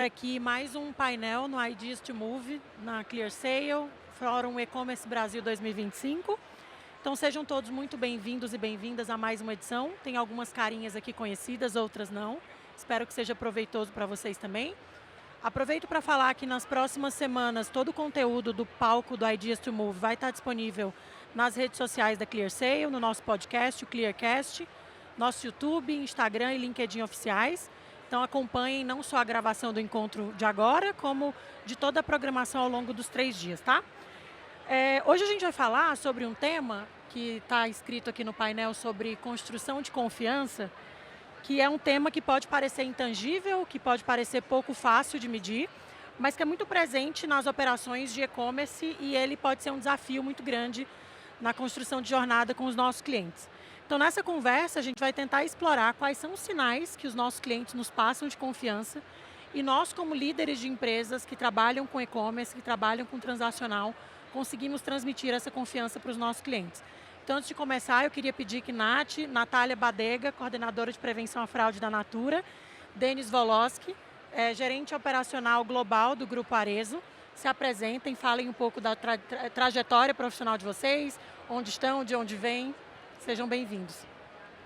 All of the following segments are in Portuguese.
Aqui mais um painel no Ideas to Move, na ClearSale, Fórum E-Commerce Brasil 2025. Então sejam todos muito bem-vindos e bem-vindas a mais uma edição. Tem algumas carinhas aqui conhecidas, outras não. Espero que seja proveitoso para vocês também. Aproveito para falar que nas próximas semanas todo o conteúdo do palco do Ideas to Move vai estar disponível nas redes sociais da ClearSale, no nosso podcast, o Clearcast, nosso YouTube, Instagram e LinkedIn oficiais. Então acompanhem não só a gravação do encontro de agora, como de toda a programação ao longo dos 3 dias, tá? Hoje a gente vai falar sobre um tema que está escrito aqui no painel sobre construção de confiança, que é um tema que pode parecer intangível, que pode parecer pouco fácil de medir, mas que é muito presente nas operações de e-commerce e ele pode ser um desafio muito grande na construção de jornada com os nossos clientes. Então, nessa conversa, a gente vai tentar explorar quais são os sinais que os nossos clientes nos passam de confiança e nós, como líderes de empresas que trabalham com e-commerce, que trabalham com transacional, conseguimos transmitir essa confiança para os nossos clientes. Então, antes de começar, eu queria pedir que Natália Badega, coordenadora de prevenção à fraude da Natura, Denis Voloski, gerente operacional global do Grupo Arezzo, se apresentem, falem um pouco da trajetória profissional de vocês, onde estão, de onde vêm. Sejam bem-vindos.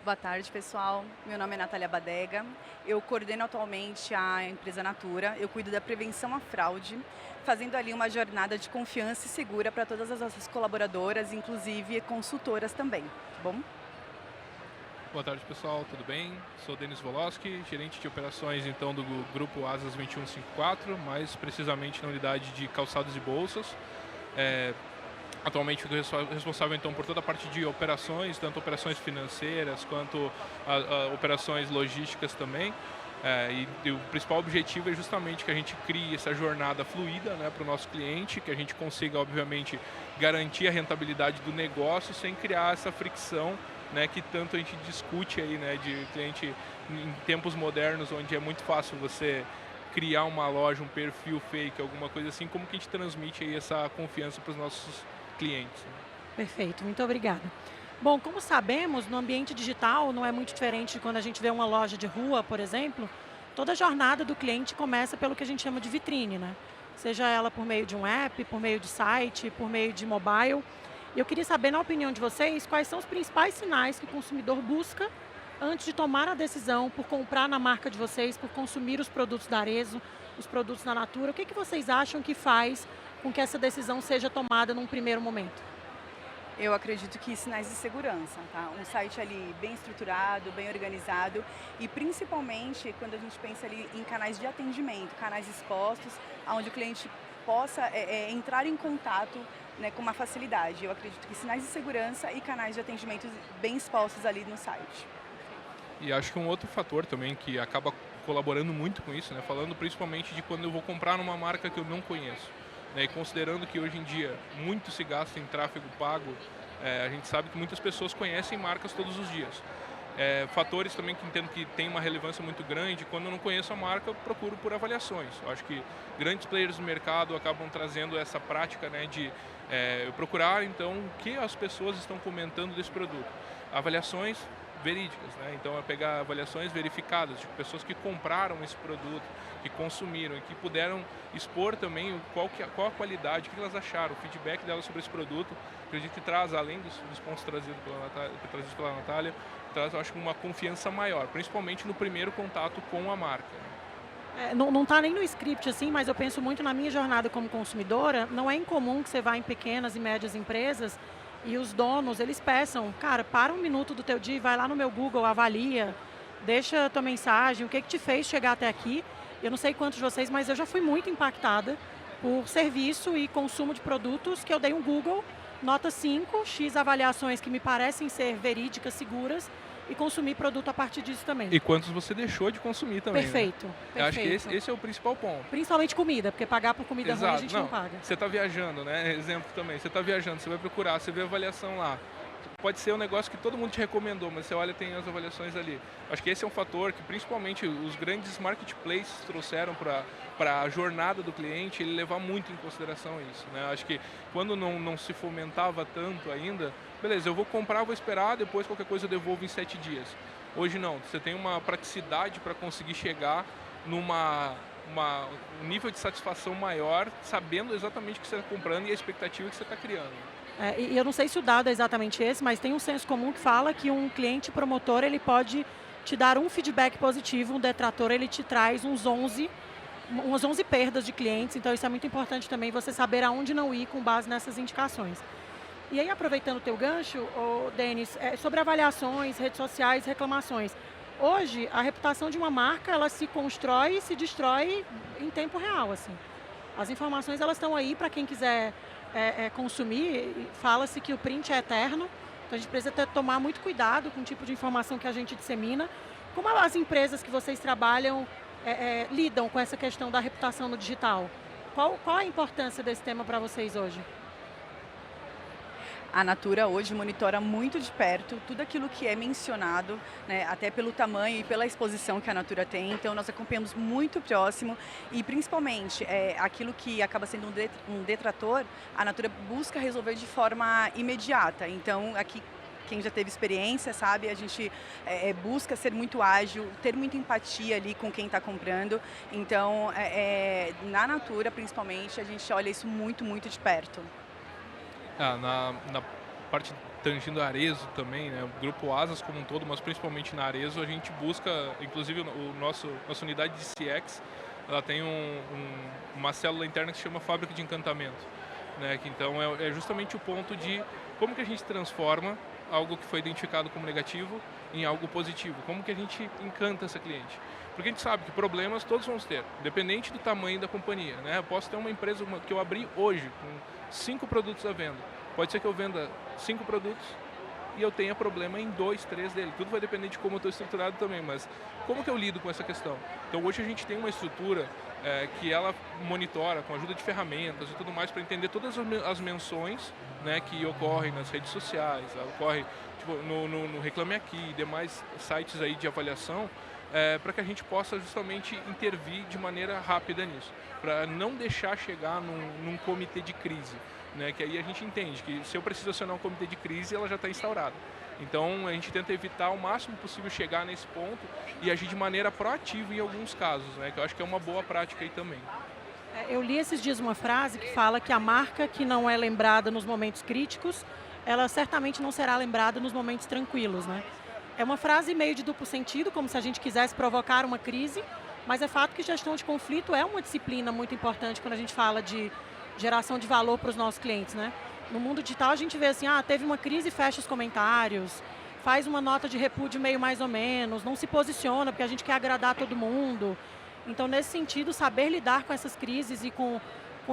Boa tarde, pessoal. Meu nome é Natália Badega. Eu coordeno atualmente a empresa Natura. Eu cuido da prevenção à fraude, fazendo ali uma jornada de confiança e segura para todas as nossas colaboradoras, inclusive consultoras também. Tá bom? Boa tarde, pessoal. Tudo bem? Sou Denis Voloski, gerente de operações então do grupo Asas 2154, mais precisamente na unidade de calçados e bolsas. Atualmente estou responsável então por toda a parte de operações, tanto operações financeiras quanto operações logísticas também. E o principal objetivo é justamente que a gente crie essa jornada fluida, né, para o nosso cliente, que a gente consiga, obviamente, garantir a rentabilidade do negócio sem criar essa fricção, né, que tanto a gente discute aí, né, de cliente em tempos modernos, onde é muito fácil você criar uma loja, um perfil fake, alguma coisa assim, como que a gente transmite aí essa confiança para os nossos clientes. Perfeito, muito obrigada. Bom, como sabemos, no ambiente digital não é muito diferente de quando a gente vê uma loja de rua, por exemplo. Toda a jornada do cliente começa pelo que a gente chama de vitrine, né? Seja ela por meio de um app, por meio de site, por meio de mobile. E eu queria saber, na opinião de vocês, quais são os principais sinais que o consumidor busca antes de tomar a decisão por comprar na marca de vocês, por consumir os produtos da Arezzo, os produtos da Natura. O que vocês acham que faz com que essa decisão seja tomada num primeiro momento? Eu acredito que sinais de segurança, tá? Um site ali bem estruturado, bem organizado e principalmente quando a gente pensa ali em canais de atendimento, canais expostos, onde o cliente possa entrar em contato, né, com uma facilidade. Eu acredito que sinais de segurança e canais de atendimento bem expostos ali no site. E acho que um outro fator também que acaba colaborando muito com isso, né, falando principalmente de quando eu vou comprar numa marca que eu não conheço. E considerando que hoje em dia muito se gasta em tráfego pago, a gente sabe que muitas pessoas conhecem marcas todos os dias. Fatores também que entendo que tem uma relevância muito grande, quando eu não conheço a marca, eu procuro por avaliações. Eu acho que grandes players do mercado acabam trazendo essa prática, né, de eu procurar então o que as pessoas estão comentando desse produto. Avaliações verídicas, né? Então é pegar avaliações verificadas de pessoas que compraram esse produto, que consumiram e que puderam expor também qual a qualidade, o que elas acharam, o feedback delas sobre esse produto. Acredito que traz, além dos pontos trazidos pela Natália, traz, eu acho, uma confiança maior, principalmente no primeiro contato com a marca. Não está nem no script assim, mas eu penso muito na minha jornada como consumidora. Não é incomum que você vá em pequenas e médias empresas e os donos, eles peçam, cara, para um minuto do teu dia, vai lá no meu Google, avalia, deixa a tua mensagem, o que te fez chegar até aqui. Eu não sei quantos de vocês, mas eu já fui muito impactada por serviço e consumo de produtos que eu dei um Google, nota 5, X avaliações que me parecem ser verídicas, seguras, e consumir produto a partir disso também. E quantos você deixou de consumir também. Perfeito, né? perfeito. Eu acho que esse é o principal ponto. Principalmente comida, porque pagar por comida Exato. ruim a gente não paga. Você está viajando, né? Exemplo também, você está viajando, você vai procurar, você vê a avaliação lá. Pode ser um negócio que todo mundo te recomendou, mas você olha, tem as avaliações ali. Acho que esse é um fator que principalmente os grandes marketplaces trouxeram para a jornada do cliente, ele levar muito em consideração isso, né? Acho que quando não se fomentava tanto ainda, beleza, eu vou comprar, vou esperar, depois qualquer coisa eu devolvo em 7 dias. Hoje não, você tem uma praticidade para conseguir chegar numa um nível de satisfação maior, sabendo exatamente o que você está comprando e a expectativa que você está criando. E eu não sei se o dado é exatamente esse, mas tem um senso comum que fala que um cliente promotor ele pode te dar um feedback positivo, um detrator ele te traz umas 11 perdas de clientes, então isso é muito importante também, você saber aonde não ir com base nessas indicações. E aí, aproveitando o teu gancho, Denis, sobre avaliações, redes sociais, reclamações. Hoje, a reputação de uma marca, ela se constrói e se destrói em tempo real, assim. As informações, elas estão aí para quem quiser consumir. Fala-se que o print é eterno, então a gente precisa tomar muito cuidado com o tipo de informação que a gente dissemina. Como as empresas que vocês trabalham lidam com essa questão da reputação no digital? Qual a importância desse tema para vocês hoje? A Natura hoje monitora muito de perto tudo aquilo que é mencionado, né, até pelo tamanho e pela exposição que a Natura tem, então nós acompanhamos muito próximo e principalmente aquilo que acaba sendo um detrator, a Natura busca resolver de forma imediata, então aqui quem já teve experiência sabe, a gente busca ser muito ágil, ter muita empatia ali com quem está comprando, então na Natura principalmente a gente olha isso muito, muito de perto. Na parte tangindo a Arezzo também, né, o grupo Asas como um todo, mas principalmente na Arezzo, a gente busca, inclusive nossa unidade de CX, ela tem uma célula interna que se chama Fábrica de Encantamento, né, que então é justamente o ponto de como que a gente transforma algo que foi identificado como negativo em algo positivo, como que a gente encanta essa cliente. Porque a gente sabe que problemas todos vamos ter, independente do tamanho da companhia, né? Eu posso ter uma empresa que eu abri hoje, com 5 produtos à venda. Pode ser que eu venda 5 produtos e eu tenha problema em 2, 3 deles. Tudo vai depender de como eu estou estruturado também, mas como que eu lido com essa questão? Então hoje a gente tem uma estrutura que ela monitora com a ajuda de ferramentas e tudo mais para entender todas as menções, né, que ocorrem nas redes sociais, ocorre tipo, no Reclame Aqui e demais sites aí de avaliação, para que a gente possa justamente intervir de maneira rápida nisso, para não deixar chegar num comitê de crise, né? Que aí a gente entende que se eu preciso acionar um comitê de crise, ela já está instaurada. Então a gente tenta evitar ao máximo possível chegar nesse ponto e agir de maneira proativa em alguns casos, né? Que eu acho que é uma boa prática aí também. Eu li esses dias uma frase que fala que a marca que não é lembrada nos momentos críticos, ela certamente não será lembrada nos momentos tranquilos, né? É uma frase meio de duplo sentido, como se a gente quisesse provocar uma crise, mas é fato que gestão de conflito é uma disciplina muito importante quando a gente fala de geração de valor para os nossos clientes, né? No mundo digital a gente vê assim, teve uma crise, fecha os comentários, faz uma nota de repúdio meio mais ou menos, não se posiciona porque a gente quer agradar todo mundo. Então, nesse sentido, saber lidar com essas crises e com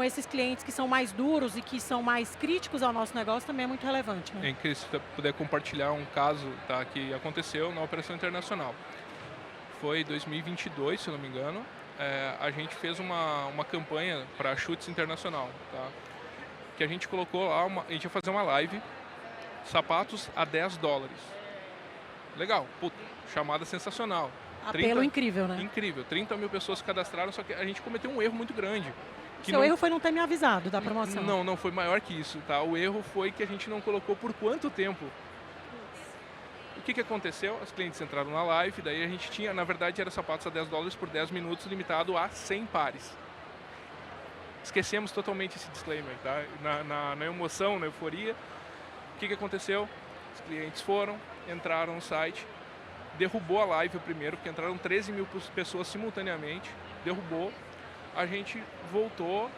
esses clientes que são mais duros e que são mais críticos ao nosso negócio também é muito relevante, né? Se você puder compartilhar um caso, tá, que aconteceu na Operação Internacional. Foi 2022, se eu não me engano, a gente fez uma campanha para Chutes Internacional, tá? Que a gente colocou lá, a gente ia fazer uma live, sapatos a $10. Legal, puta, chamada sensacional. Apelo incrível, né? Incrível, 30 mil pessoas se cadastraram, só que a gente cometeu um erro muito grande. Seu erro foi não ter me avisado da promoção. Não foi maior que isso, tá? O erro foi que a gente não colocou por quanto tempo. O que aconteceu? Os clientes entraram na live, daí a gente tinha, na verdade, era sapatos a $10 por 10 minutos, limitado a 100 pares. Esquecemos totalmente esse disclaimer, tá? Na emoção, na euforia. O que aconteceu? Os clientes entraram no site, derrubou a live primeiro, porque entraram 13 mil pessoas simultaneamente, derrubou. A gente voltou,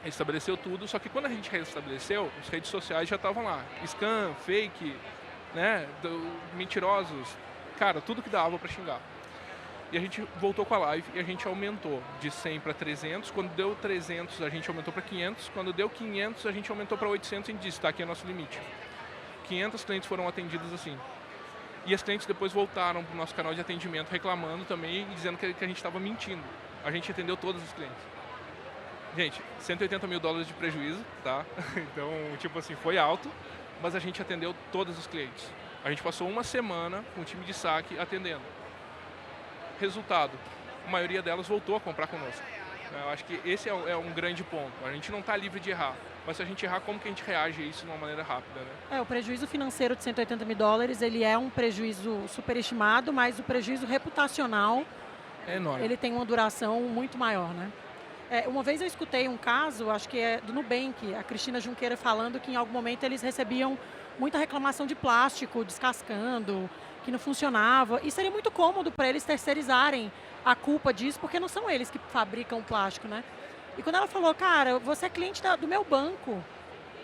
estabeleceu tudo, só que quando a gente restabeleceu, as redes sociais já estavam lá. Scam, fake, né, mentirosos, cara, tudo que dava para xingar. E a gente voltou com a live e a gente aumentou de 100 para 300, quando deu 300 a gente aumentou para 500, quando deu 500 a gente aumentou para 800 e disse, tá, aqui é nosso limite. 500 clientes foram atendidos assim. E as clientes depois voltaram para o nosso canal de atendimento reclamando também e dizendo que a gente estava mentindo. A gente atendeu todos os clientes. Gente, $180 mil de prejuízo, tá? Então, tipo assim, foi alto, mas a gente atendeu todos os clientes. A gente passou uma semana com o time de saque atendendo. Resultado, a maioria delas voltou a comprar conosco. Eu acho que esse é um grande ponto. A gente não está livre de errar, mas se a gente errar, como que a gente reage a isso de uma maneira rápida, né? O prejuízo financeiro de $180 mil, ele é um prejuízo superestimado, mas o prejuízo reputacional É enorme. Ele tem uma duração muito maior, né? Uma vez eu escutei um caso, acho que é do Nubank, a Cristina Junqueira falando que em algum momento eles recebiam muita reclamação de plástico descascando, que não funcionava. E seria muito cômodo para eles terceirizarem a culpa disso, porque não são eles que fabricam o plástico, né? E quando ela falou, cara, você é cliente do meu banco,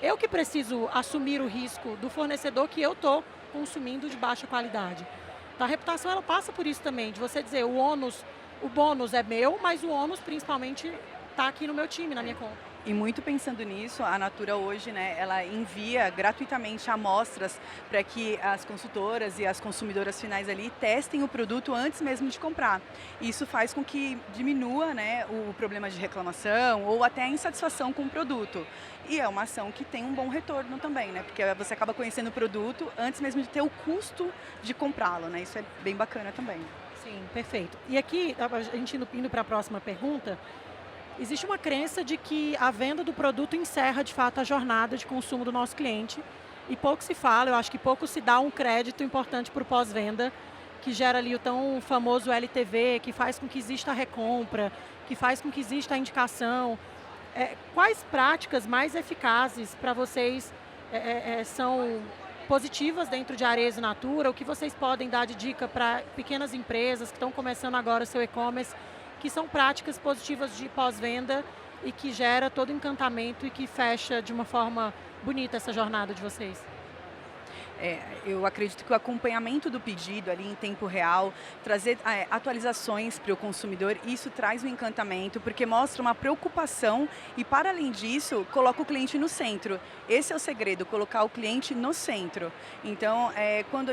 eu que preciso assumir o risco do fornecedor que eu estou consumindo de baixa qualidade. Então a reputação ela passa por isso também, de você dizer o bônus é meu, mas o ônus principalmente está aqui no meu time, na minha conta. E muito pensando nisso, a Natura hoje, né, ela envia gratuitamente amostras para que as consultoras e as consumidoras finais ali testem o produto antes mesmo de comprar. Isso faz com que diminua, né, o problema de reclamação ou até a insatisfação com o produto. E é uma ação que tem um bom retorno também, né, porque você acaba conhecendo o produto antes mesmo de ter o custo de comprá-lo, né, isso é bem bacana também. Sim, perfeito. E aqui, a gente indo para a próxima pergunta, existe uma crença de que a venda do produto encerra, de fato, a jornada de consumo do nosso cliente. E pouco se fala, eu acho que pouco se dá um crédito importante para o pós-venda, que gera ali o tão famoso LTV, que faz com que exista a recompra, que faz com que exista a indicação. Quais práticas mais eficazes para vocês são positivas dentro de Arezzo e Natura? O que vocês podem dar de dica para pequenas empresas que estão começando agora o seu e-commerce, que são práticas positivas de pós-venda e que gera todo o encantamento e que fecha de uma forma bonita essa jornada de vocês? Eu acredito que o acompanhamento do pedido ali em tempo real, trazer atualizações para o consumidor, isso traz um encantamento, porque mostra uma preocupação e, para além disso, coloca o cliente no centro. Esse é o segredo, colocar o cliente no centro. Então, quando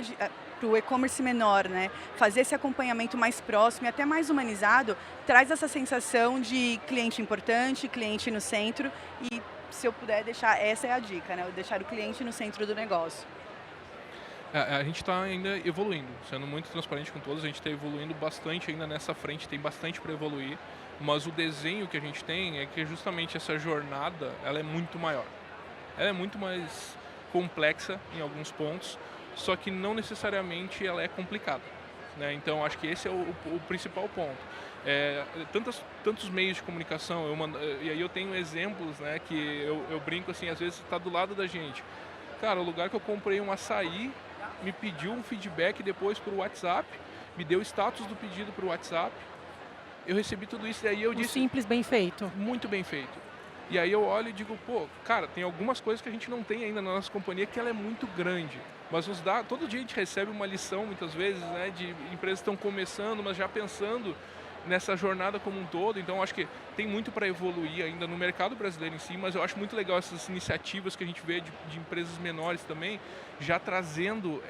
para o e-commerce menor, né, fazer esse acompanhamento mais próximo e até mais humanizado, traz essa sensação de cliente importante, cliente no centro e, se eu puder deixar, essa é a dica, né, deixar o cliente no centro do negócio. A gente está ainda evoluindo, sendo muito transparente com todos, a gente está evoluindo bastante ainda nessa frente, tem bastante para evoluir, mas o desenho que a gente tem é que justamente essa jornada, ela é muito maior. Ela é muito mais complexa em alguns pontos, só que não necessariamente ela é complicada, né? Então acho que esse é o principal ponto. Tantos meios de comunicação, e aí eu tenho exemplos, né, que eu brinco assim, às vezes está do lado da gente. Cara, o lugar que eu comprei um açaí me pediu um feedback depois por WhatsApp, me deu o status do pedido por WhatsApp, eu recebi tudo isso e aí eu disse... Simples, bem feito. Muito bem feito. E aí eu olho e digo, pô, cara, tem algumas coisas que a gente não tem ainda na nossa companhia que ela é muito grande, mas nos dá, todo dia a gente recebe uma lição muitas vezes, né, de empresas que estão começando, mas já pensando nessa jornada como um todo. Então acho que tem muito para evoluir ainda no mercado brasileiro em si, mas eu acho muito legal essas iniciativas que a gente vê de empresas menores também, já trazendo,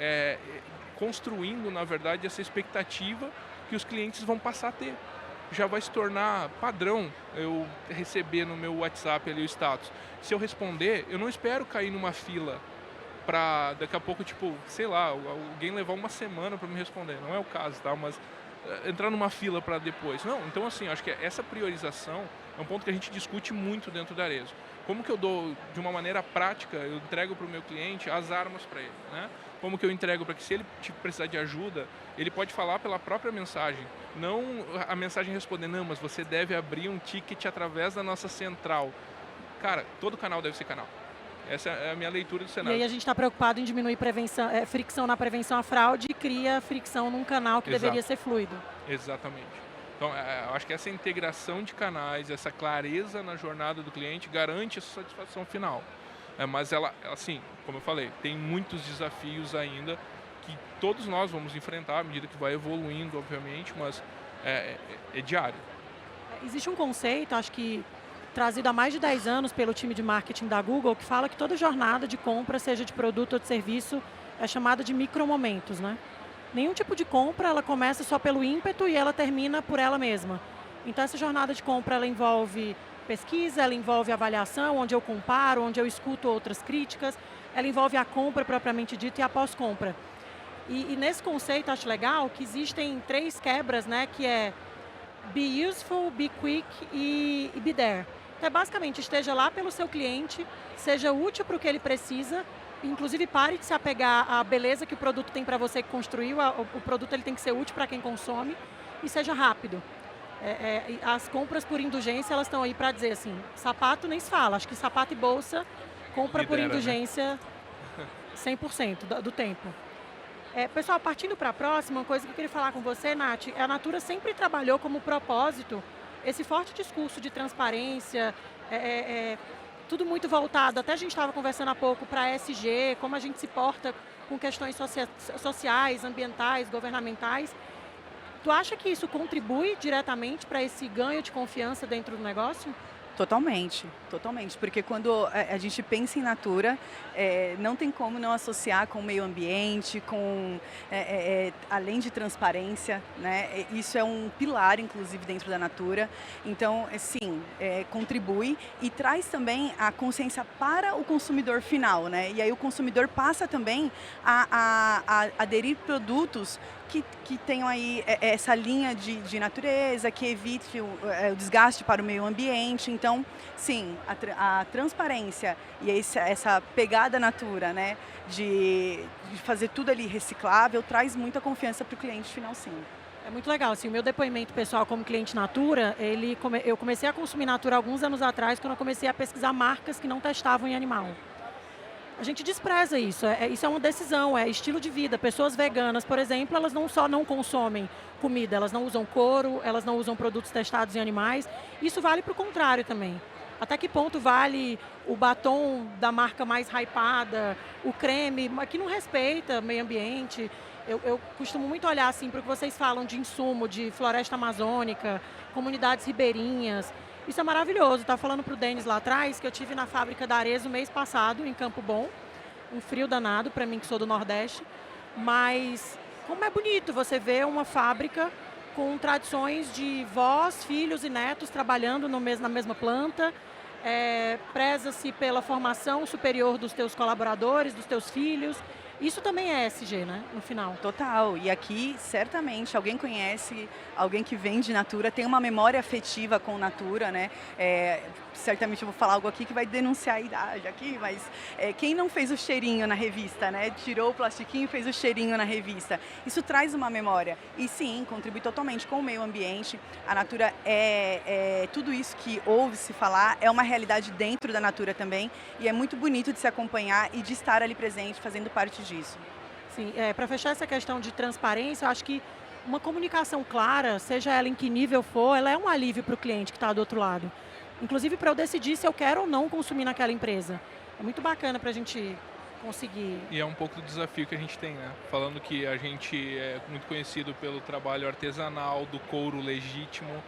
construindo na verdade essa expectativa que os clientes vão passar a ter. Já vai se tornar padrão eu receber no meu WhatsApp ali o status. Se eu responder, eu não espero cair numa fila para daqui a pouco, tipo, sei lá, alguém levar uma semana para me responder. Não é o caso, tá? Mas entrar numa fila para depois. Não, então assim, acho que essa priorização é um ponto que a gente discute muito dentro da Arezzo. Como que eu dou, de uma maneira prática, eu entrego para o meu cliente as armas para ele, né? Como que eu entrego para que, se ele precisar de ajuda, ele pode falar pela própria mensagem, não a mensagem responder, não, mas você deve abrir um ticket através da nossa central. Cara, todo canal deve ser canal. Essa é a minha leitura do cenário. E aí a gente está preocupado em diminuir fricção na prevenção à fraude e cria fricção num canal que deveria ser fluido. Exatamente. Então, eu acho que essa integração de canais, essa clareza na jornada do cliente garante essa satisfação final. Mas ela, assim, como eu falei, tem muitos desafios ainda que todos nós vamos enfrentar à medida que vai evoluindo, obviamente, mas é diário. Existe um conceito, acho que trazido há mais de 10 anos pelo time de marketing da Google, que fala que toda jornada de compra, seja de produto ou de serviço, é chamada de micromomentos, né? Nenhum tipo de compra, ela começa só pelo ímpeto e ela termina por ela mesma. Então essa jornada de compra, ela envolve pesquisa, ela envolve avaliação, onde eu comparo, onde eu escuto outras críticas, ela envolve a compra propriamente dita e a pós-compra. E nesse conceito, acho legal que existem 3 quebras, né, que é be useful, be quick e be there. Então, basicamente, esteja lá pelo seu cliente, seja útil para o que ele precisa, inclusive pare de se apegar à beleza que o produto tem para você que construiu, o produto ele tem que ser útil para quem consome, e seja rápido. As compras por indulgência, elas estão aí para dizer assim, sapato nem se fala, acho que sapato e bolsa, compra por indulgência 100% do tempo. Pessoal, partindo para a próxima, uma coisa que eu queria falar com você, Nath, a Natura sempre trabalhou como propósito esse forte discurso de transparência, tudo muito voltado, até a gente estava conversando há pouco para a ESG, como a gente se porta com questões sociais, ambientais, governamentais. Tu acha que isso contribui diretamente para esse ganho de confiança dentro do negócio? Totalmente, totalmente, porque quando a gente pensa em Natura, não tem como não associar com o meio ambiente, além de transparência, né? Isso é um pilar, inclusive, dentro da Natura. Então, sim, contribui e traz também a consciência para o consumidor final, né? E aí o consumidor passa também a aderir produtos que tenham aí essa linha de natureza, que evite o desgaste para o meio ambiente. Então, sim, a transparência e essa pegada Natura, né, de fazer tudo ali reciclável, traz muita confiança para o cliente final, sim. É muito legal, assim, o meu depoimento pessoal como cliente Natura, eu comecei a consumir Natura alguns anos atrás, quando eu comecei a pesquisar marcas que não testavam em animal. A gente despreza isso, isso é uma decisão, é estilo de vida. Pessoas veganas, por exemplo, elas não só não consomem comida, elas não usam couro, elas não usam produtos testados em animais. Isso vale para o contrário também. Até que ponto vale o batom da marca mais hypada, o creme, que não respeita o meio ambiente? Eu costumo muito olhar assim para o que vocês falam de insumo, de floresta amazônica, comunidades ribeirinhas. Isso é maravilhoso. Estava falando para o Denis lá atrás que eu tive na fábrica da Arezzo mês passado, em Campo Bom. Um frio danado para mim, que sou do Nordeste. Mas como é bonito você ver uma fábrica com tradições de vós, filhos e netos trabalhando na mesma planta. Preza-se pela formação superior dos teus colaboradores, dos teus filhos. Isso também é ESG, né, no final. Total. E aqui, certamente, alguém conhece, alguém que vem de Natura, tem uma memória afetiva com Natura, né? Certamente eu vou falar algo aqui que vai denunciar a idade aqui, mas quem não fez o cheirinho na revista, né? Tirou o plastiquinho e fez o cheirinho na revista. Isso traz uma memória. E sim, contribui totalmente com o meio ambiente. A Natura tudo isso que ouve-se falar, é uma realidade dentro da Natura também. E é muito bonito de se acompanhar e de estar ali presente, fazendo parte disso. Sim, para fechar essa questão de transparência, eu acho que uma comunicação clara, seja ela em que nível for, ela é um alívio para o cliente que está do outro lado. Inclusive para eu decidir se eu quero ou não consumir naquela empresa. É muito bacana para a gente conseguir. E é um pouco do desafio que a gente tem, né? Falando que a gente é muito conhecido pelo trabalho artesanal, do couro legítimo.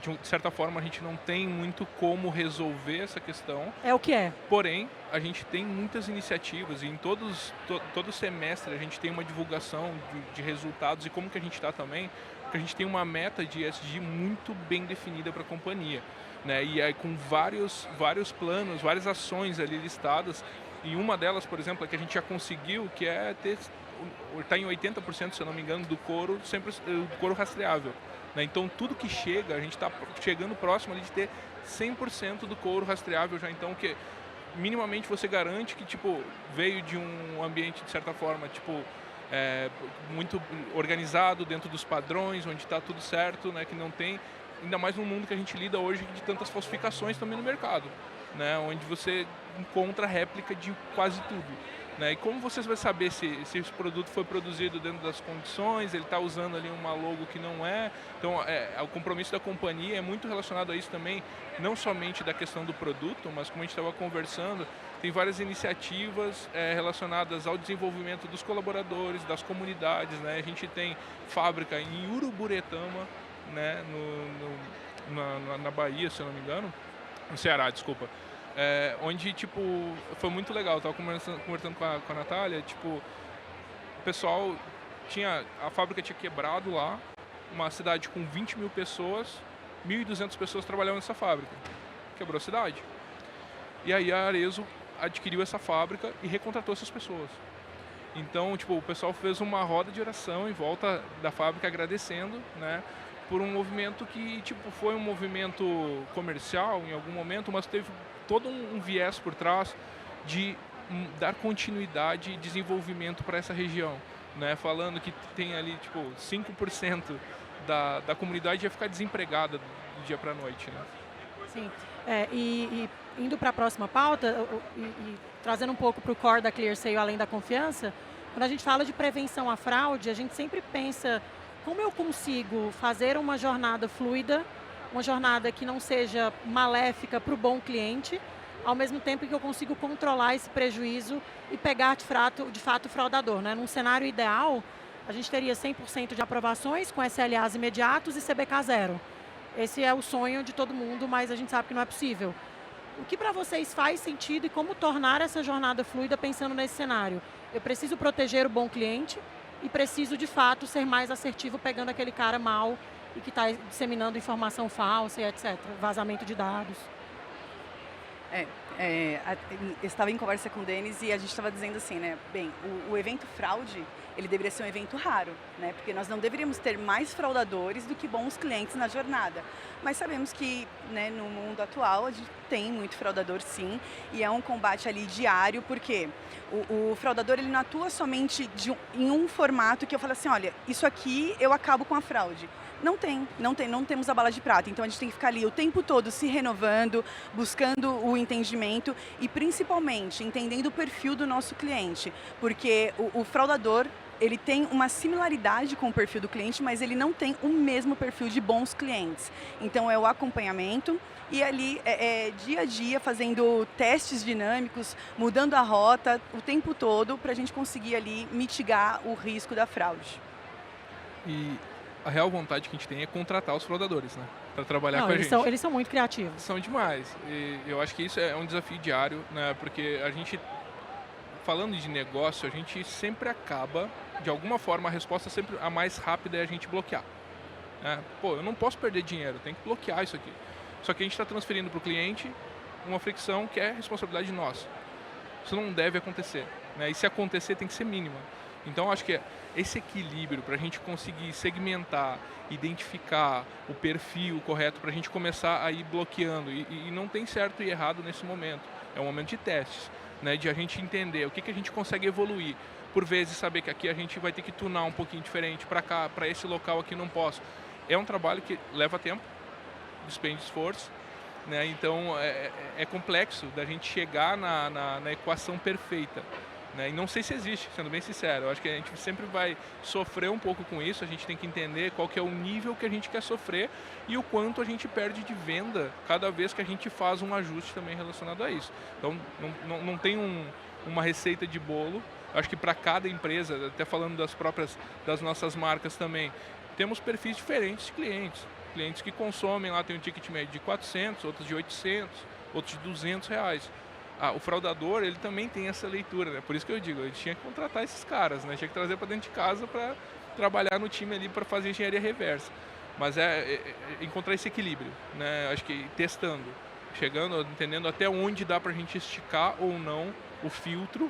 De certa forma, a gente não tem muito como resolver essa questão. É o que é. Porém, a gente tem muitas iniciativas e em todo semestre a gente tem uma divulgação de resultados e como que a gente está também, porque a gente tem uma meta de ESG muito bem definida para a companhia, né? E aí com vários planos, várias ações ali listadas, e uma delas, por exemplo, é que a gente já conseguiu, que é está em 80%, se eu não me engano, do couro, sempre do couro rastreável. Então, tudo que chega, a gente está chegando próximo ali de ter 100% do couro rastreável já. Então, que minimamente você garante que veio de um ambiente, de certa forma, muito organizado dentro dos padrões, onde está tudo certo, né? Que não tem, ainda mais no mundo que a gente lida hoje de tantas falsificações também no mercado, né? Onde você encontra réplica de quase tudo. E como você vai saber se esse produto foi produzido dentro das condições, ele está usando ali uma logo que não é. Então, o compromisso da companhia é muito relacionado a isso também, não somente da questão do produto, mas como a gente estava conversando, tem várias iniciativas relacionadas ao desenvolvimento dos colaboradores, das comunidades, né? A gente tem fábrica em Uruburetama, né? Na Bahia, se eu não me engano, no Ceará, desculpa. Onde, foi muito legal. Eu estava conversando com a Natália, o pessoal a fábrica tinha quebrado lá, uma cidade com 20 mil pessoas, 1.200 pessoas trabalhavam nessa fábrica. Quebrou a cidade. E aí a Arezzo adquiriu essa fábrica e recontratou essas pessoas. Então, o pessoal fez uma roda de oração em volta da fábrica agradecendo, né? Por um movimento que, foi um movimento comercial em algum momento, mas teve todo um viés por trás de dar continuidade e desenvolvimento para essa região, né, falando que tem ali tipo 5% da comunidade ia ficar desempregada do dia para a noite, né? Sim. E indo para a próxima pauta, e trazendo um pouco para o core da ClearSale, além da confiança, quando a gente fala de prevenção à fraude, a gente sempre pensa como eu consigo fazer uma jornada fluida, uma jornada que não seja maléfica para o bom cliente, ao mesmo tempo que eu consigo controlar esse prejuízo e pegar de fato o fraudador, né? Num cenário ideal, a gente teria 100% de aprovações com SLAs imediatos e CBK zero. Esse é o sonho de todo mundo, mas a gente sabe que não é possível. O que para vocês faz sentido e como tornar essa jornada fluida pensando nesse cenário? Eu preciso proteger o bom cliente e preciso, de fato, ser mais assertivo pegando aquele cara mal e que está disseminando informação falsa e etc. Vazamento de dados. Eu estava em conversa com o Denis e a gente estava dizendo assim, né? Bem, o evento fraude, ele deveria ser um evento raro, né? Porque nós não deveríamos ter mais fraudadores do que bons clientes na jornada. Mas sabemos que, né, no mundo atual a gente tem muito fraudador, sim, e é um combate ali diário, porque o fraudador ele não atua somente em um formato que eu falo assim, olha, isso aqui eu acabo com a fraude. Não temos a bala de prata, então a gente tem que ficar ali o tempo todo se renovando, buscando o entendimento e principalmente entendendo o perfil do nosso cliente, porque o fraudador, ele tem uma similaridade com o perfil do cliente, mas ele não tem o mesmo perfil de bons clientes. Então é o acompanhamento e ali dia a dia fazendo testes dinâmicos, mudando a rota o tempo todo para a gente conseguir ali mitigar o risco da fraude. E a real vontade que a gente tem é contratar os fraudadores, né? Para trabalhar com a gente. Eles são muito criativos. São demais. E eu acho que isso é um desafio diário, né? Porque a gente, falando de negócio, a gente sempre acaba, de alguma forma, a resposta sempre a mais rápida é a gente bloquear. Né? Pô, eu não posso perder dinheiro, tem que bloquear isso aqui. Só que a gente está transferindo para o cliente uma fricção que é responsabilidade nossa. Isso não deve acontecer, né? E se acontecer, tem que ser mínima. Então, acho que esse equilíbrio para a gente conseguir segmentar, identificar o perfil correto para a gente começar a ir bloqueando. E não tem certo e errado nesse momento. É um momento de testes, né, de a gente entender o que a gente consegue evoluir. Por vezes, saber que aqui a gente vai ter que tunar um pouquinho diferente para cá, para esse local aqui não posso. É um trabalho que leva tempo, despende esforço. Né? Então, é complexo da gente chegar na equação perfeita. Né? E não sei se existe, sendo bem sincero. Eu acho que a gente sempre vai sofrer um pouco com isso. A gente tem que entender qual que é o nível que a gente quer sofrer e o quanto a gente perde de venda cada vez que a gente faz um ajuste também relacionado a isso. Então, não tem uma receita de bolo. Acho que para cada empresa, até falando das nossas marcas também, temos perfis diferentes de clientes. Clientes que consomem lá tem um ticket médio de 400, outros de 800, outros de R$200. O fraudador, ele também tem essa leitura, né? Por isso que eu digo, a gente tinha que contratar esses caras, né? Tinha que trazer para dentro de casa para trabalhar no time ali para fazer engenharia reversa. Mas encontrar esse equilíbrio, né? Acho que testando, chegando, entendendo até onde dá para a gente esticar ou não o filtro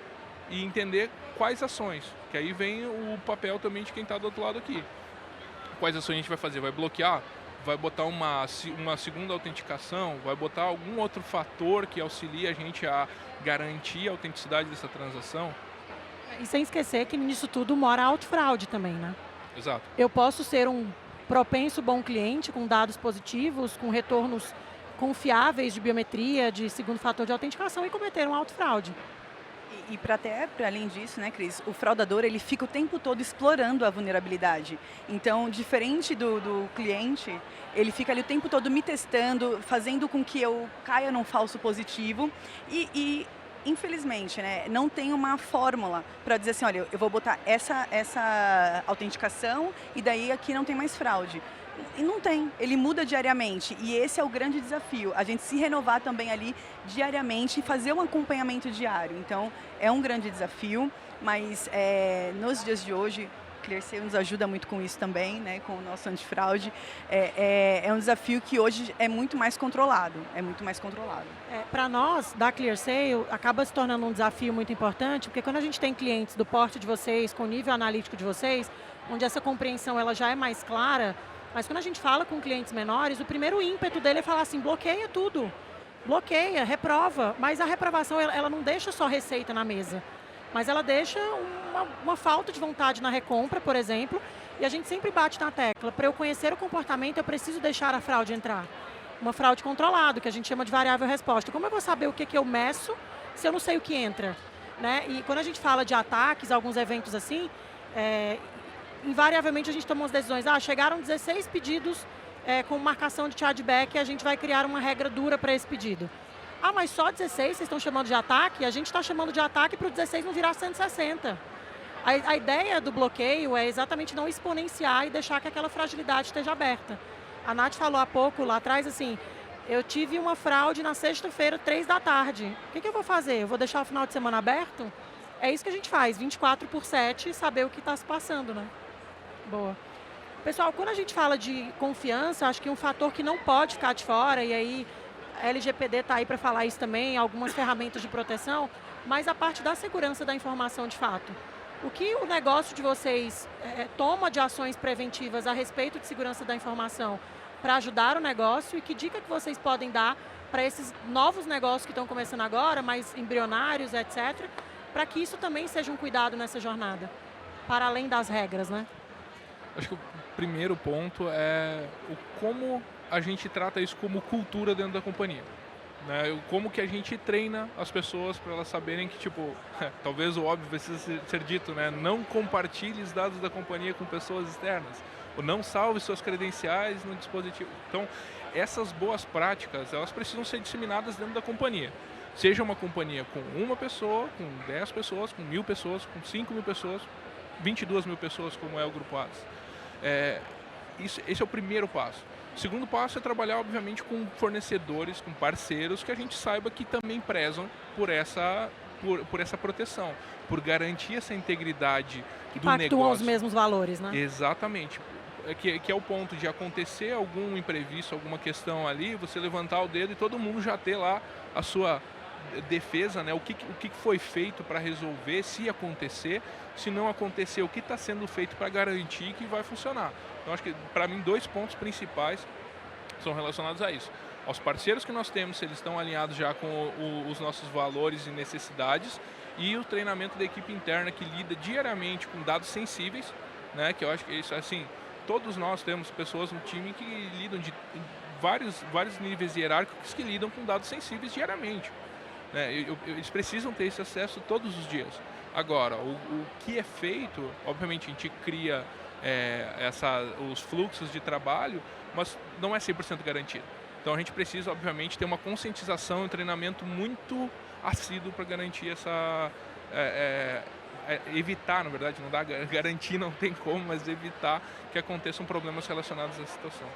e entender quais ações, que aí vem o papel também de quem está do outro lado aqui. Quais ações a gente vai fazer? Vai bloquear? Vai botar uma segunda autenticação, vai botar algum outro fator que auxilie a gente a garantir a autenticidade dessa transação. E sem esquecer que nisso tudo mora a autofraude também, né? Exato. Eu posso ser um propenso bom cliente com dados positivos, com retornos confiáveis de biometria, de segundo fator de autenticação e cometer uma autofraude. E para além disso, né, Cris, o fraudador ele fica o tempo todo explorando a vulnerabilidade. Então, diferente do cliente, ele fica ali o tempo todo me testando, fazendo com que eu caia num falso positivo e infelizmente, né, não tem uma fórmula para dizer assim, olha, eu vou botar essa autenticação e daí aqui não tem mais fraude. E não tem, ele muda diariamente e esse é o grande desafio, a gente se renovar também ali diariamente e fazer um acompanhamento diário. Então, é um grande desafio, mas nos dias de hoje, ClearSale nos ajuda muito com isso também, né, com o nosso antifraude. É um desafio que hoje é muito mais controlado, Para nós, da ClearSale, acaba se tornando um desafio muito importante, porque quando a gente tem clientes do porte de vocês, com o nível analítico de vocês, onde essa compreensão ela já é mais clara, mas quando a gente fala com clientes menores, o primeiro ímpeto dele é falar assim, bloqueia tudo, bloqueia, reprova, mas a reprovação ela não deixa só receita na mesa. mas ela deixa uma falta de vontade na recompra, por exemplo, e a gente sempre bate na tecla. Para eu conhecer o comportamento, eu preciso deixar a fraude entrar. Uma fraude controlada, que a gente chama de variável resposta. Como eu vou saber o que eu meço se eu não sei o que entra? Né? E quando a gente fala de ataques, alguns eventos assim, invariavelmente a gente toma as decisões. Chegaram 16 pedidos com marcação de chargeback e a gente vai criar uma regra dura para esse pedido. Mas só 16 vocês estão chamando de ataque? A gente está chamando de ataque para o 16 não virar 160. A ideia do bloqueio é exatamente não exponenciar e deixar que aquela fragilidade esteja aberta. A Nath falou há pouco, lá atrás, assim, eu tive uma fraude na sexta-feira, 3 da tarde. O que eu vou fazer? Eu vou deixar o final de semana aberto? É isso que a gente faz, 24/7, saber o que está se passando, né? Boa. Pessoal, quando a gente fala de confiança, acho que um fator que não pode ficar de fora, e aí a LGPD está aí para falar isso também, algumas ferramentas de proteção, mas a parte da segurança da informação de fato. O que o negócio de vocês toma de ações preventivas a respeito de segurança da informação para ajudar o negócio e que dica que vocês podem dar para esses novos negócios que estão começando agora, mais embrionários, etc., para que isso também seja um cuidado nessa jornada, para além das regras, né? Acho que o primeiro ponto é como a gente trata isso como cultura dentro da companhia. Né? Como que a gente treina as pessoas para elas saberem que, tipo, talvez o óbvio precisa ser dito, né? Não compartilhe os dados da companhia com pessoas externas, ou não salve suas credenciais no dispositivo. Então, essas boas práticas, elas precisam ser disseminadas dentro da companhia. Seja uma companhia com uma pessoa, com 10 pessoas, com 1.000 pessoas, com 5.000 pessoas, 22.000 pessoas, como é o Grupo ADS. Esse é o primeiro passo. O segundo passo é trabalhar, obviamente, com fornecedores, com parceiros que a gente saiba que também prezam por essa proteção, por garantir essa integridade do negócio. Que pactuam os mesmos valores, né? Exatamente. Que é o ponto de acontecer algum imprevisto, alguma questão ali, você levantar o dedo e todo mundo já ter lá a sua defesa, né? O que foi feito para resolver, se acontecer, se não acontecer, o que está sendo feito para garantir que vai funcionar. Então, acho que, para mim, 2 pontos principais são relacionados a isso. Aos parceiros que nós temos, se eles estão alinhados já com os nossos valores e necessidades, e o treinamento da equipe interna que lida diariamente com dados sensíveis, né? Que eu acho que isso, assim, todos nós temos pessoas no time que lidam de vários níveis hierárquicos que lidam com dados sensíveis diariamente. Né? Eles precisam ter esse acesso todos os dias. Agora, o que é feito, obviamente a gente cria os fluxos de trabalho, mas não é 100% garantido. Então a gente precisa, obviamente, ter uma conscientização e um treinamento muito assíduo para garantir evitar, na verdade, não dá garantir, não tem como, mas evitar que aconteçam problemas relacionados à situação.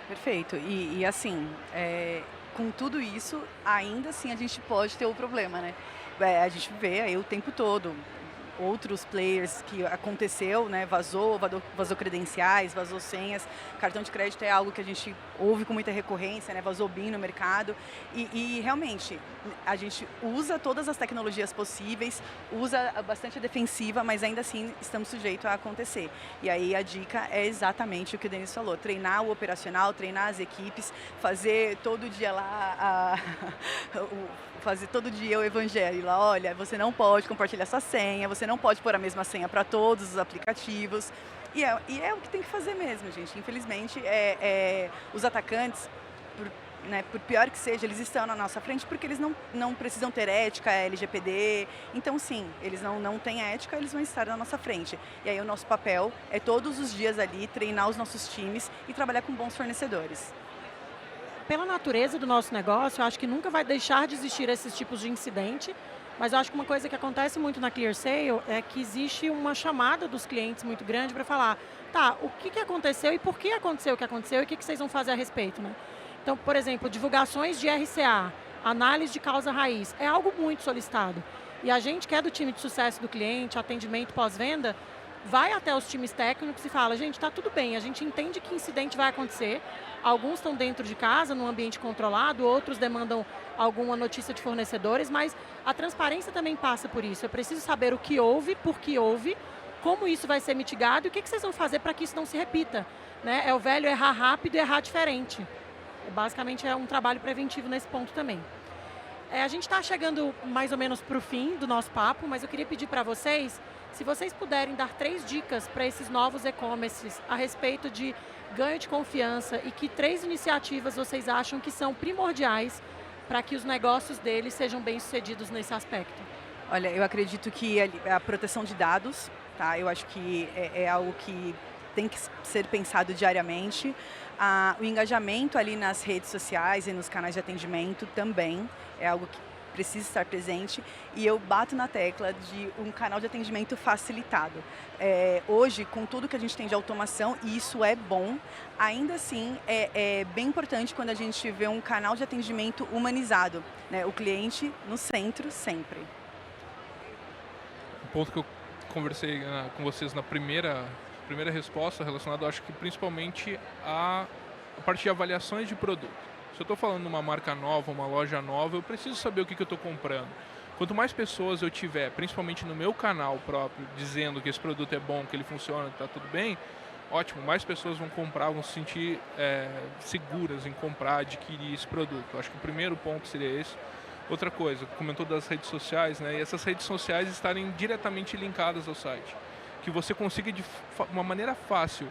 Perfeito. E assim, com tudo isso, ainda assim a gente pode ter o problema, né? A gente vê aí o tempo todo outros players que aconteceu, né? Vazou credenciais, vazou senhas, cartão de crédito é algo que a gente ouve com muita recorrência, né? Vazou BIN no mercado e realmente a gente usa todas as tecnologias possíveis, usa bastante a defensiva, mas ainda assim estamos sujeitos a acontecer. E aí a dica é exatamente o que o Denis falou, treinar o operacional, treinar as equipes, fazer todo dia lá fazer todo dia o evangelho lá, olha, você não pode compartilhar sua senha, você não pode pôr a mesma senha para todos os aplicativos. E é o que tem que fazer mesmo, gente. Infelizmente, os atacantes, por pior que seja, eles estão na nossa frente porque eles não precisam ter ética, LGPD. Então, sim, eles não têm ética, eles vão estar na nossa frente. E aí o nosso papel é todos os dias ali treinar os nossos times e trabalhar com bons fornecedores. Pela natureza do nosso negócio, eu acho que nunca vai deixar de existir esses tipos de incidente, mas eu acho que uma coisa que acontece muito na ClearSale é que existe uma chamada dos clientes muito grande para falar, tá, o que aconteceu e por que aconteceu o que aconteceu e o que vocês vão fazer a respeito, né? Então, por exemplo, divulgações de RCA, análise de causa raiz, é algo muito solicitado. E a gente que é do time de sucesso do cliente, atendimento pós-venda, vai até os times técnicos e fala, gente, está tudo bem, a gente entende que incidente vai acontecer, alguns estão dentro de casa, num ambiente controlado, outros demandam alguma notícia de fornecedores, mas a transparência também passa por isso. Eu preciso saber o que houve, por que houve, como isso vai ser mitigado e o que vocês vão fazer para que isso não se repita. Né? É o velho errar rápido e errar diferente. Basicamente é um trabalho preventivo nesse ponto também. A gente está chegando mais ou menos para o fim do nosso papo, mas eu queria pedir para vocês, se vocês puderem dar 3 dicas para esses novos e-commerces a respeito de ganho de confiança e que 3 iniciativas vocês acham que são primordiais para que os negócios deles sejam bem-sucedidos nesse aspecto. Olha, eu acredito que a proteção de dados, tá? Eu acho que é algo que tem que ser pensado diariamente. O engajamento ali nas redes sociais e nos canais de atendimento também é algo que precisa estar presente, e eu bato na tecla de um canal de atendimento facilitado. Hoje, com tudo que a gente tem de automação, e isso é bom, ainda assim é bem importante quando a gente vê um canal de atendimento humanizado, né? O cliente no centro sempre. O ponto que eu conversei com vocês na primeira resposta relacionado, acho que principalmente a parte de avaliações de produto. Se eu estou falando de uma marca nova, uma loja nova, eu preciso saber o que eu estou comprando. Quanto mais pessoas eu tiver, principalmente no meu canal próprio, dizendo que esse produto é bom, que ele funciona, que está tudo bem, ótimo, mais pessoas vão comprar, vão se sentir seguras em comprar, adquirir esse produto. Eu acho que o primeiro ponto seria esse. Outra coisa, comentou das redes sociais, né? E essas redes sociais estarem diretamente linkadas ao site. Que você consiga, de uma maneira fácil,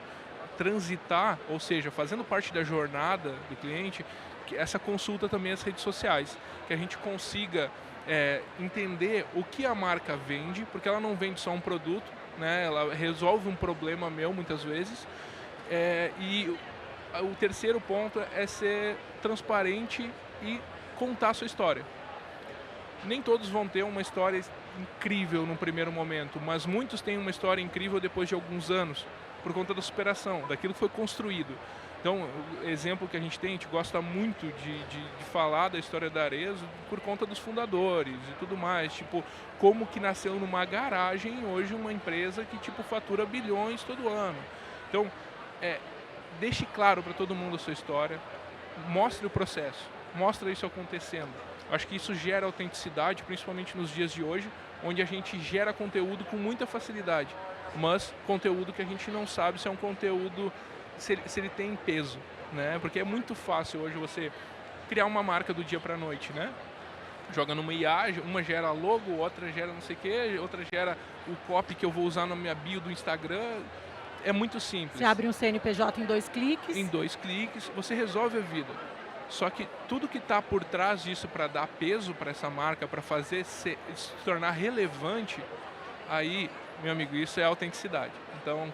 transitar, ou seja, fazendo parte da jornada do cliente, que essa consulta também às redes sociais, que a gente consiga entender o que a marca vende, porque ela não vende só um produto, né? Ela resolve um problema meu muitas vezes, e o terceiro ponto é ser transparente e contar a sua história. Nem todos vão ter uma história incrível no primeiro momento, mas muitos têm uma história incrível depois de alguns anos, por conta da superação, daquilo que foi construído. Então, o exemplo que a gente gosta muito de falar da história da Arezzo por conta dos fundadores e tudo mais. Tipo, como que nasceu numa garagem hoje uma empresa que tipo fatura bilhões todo ano. Então, deixe claro para todo mundo a sua história, mostre o processo, mostre isso acontecendo. Acho que isso gera autenticidade, principalmente nos dias de hoje, onde a gente gera conteúdo com muita facilidade, mas conteúdo que a gente não sabe se é um conteúdo, se ele tem peso, né? Porque é muito fácil hoje você criar uma marca do dia para a noite, né? Joga numa IA, uma gera logo, outra gera não sei o quê, outra gera o copy que eu vou usar na minha bio do Instagram. É muito simples. Você abre um CNPJ em 2 cliques. Em 2 cliques, você resolve a vida. Só que tudo que está por trás disso para dar peso para essa marca, para fazer se tornar relevante, aí, meu amigo, isso é autenticidade. Então,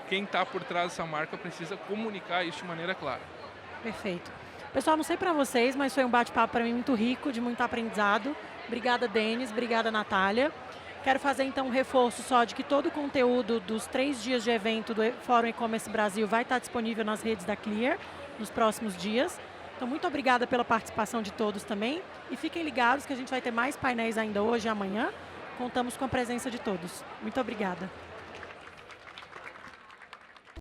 quem está por trás dessa marca precisa comunicar isso de maneira clara. Perfeito. Pessoal, não sei para vocês, mas foi um bate-papo para mim muito rico, de muito aprendizado. Obrigada, Denis. Obrigada, Natália. Quero fazer, então, um reforço só de que todo o conteúdo dos 3 dias de evento do Fórum E-Commerce Brasil vai estar disponível nas redes da Clear nos próximos dias. Então, muito obrigada pela participação de todos também. E fiquem ligados que a gente vai ter mais painéis ainda hoje e amanhã. Contamos com a presença de todos. Muito obrigada.